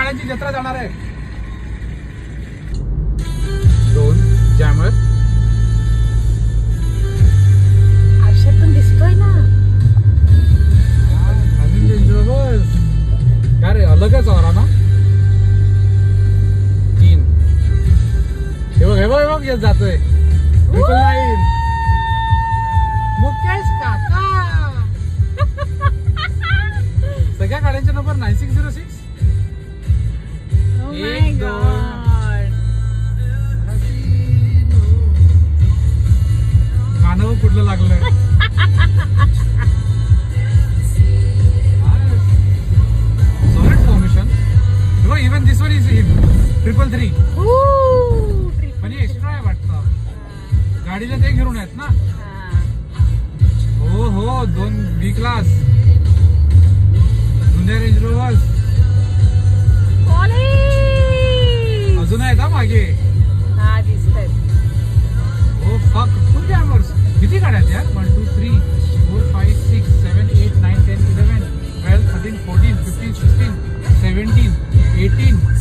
गाड्यांची जत्रा जाणार आहे. 2 जॅमर. आरशातून दिसतोय ना. नवीन रेंज रोवर. काय रे अलगच और ना. 3. हे बघ येत जातोय. ट्रिपल 9. मुकेश काका. सगळ्या गाड्यांचे नंबर 9606. Oh my God. गाणं कुठलं लागलं. Solid formation. Even this one is 333. पण हे एक्स्ट्रा आहे वाटतं. गाडीला ते घेऊन आहेत ना. हो 2 बी क्लास जुन्या रेंज रोवर्स अजून आहेत हा मागे. हा दिसतंय. हो फक फुल जॅमर्स. किती गाड्या आहेत यार. 1 2 3 4 5 6 7 8 9 10 11 12 13 14 15 16 17 18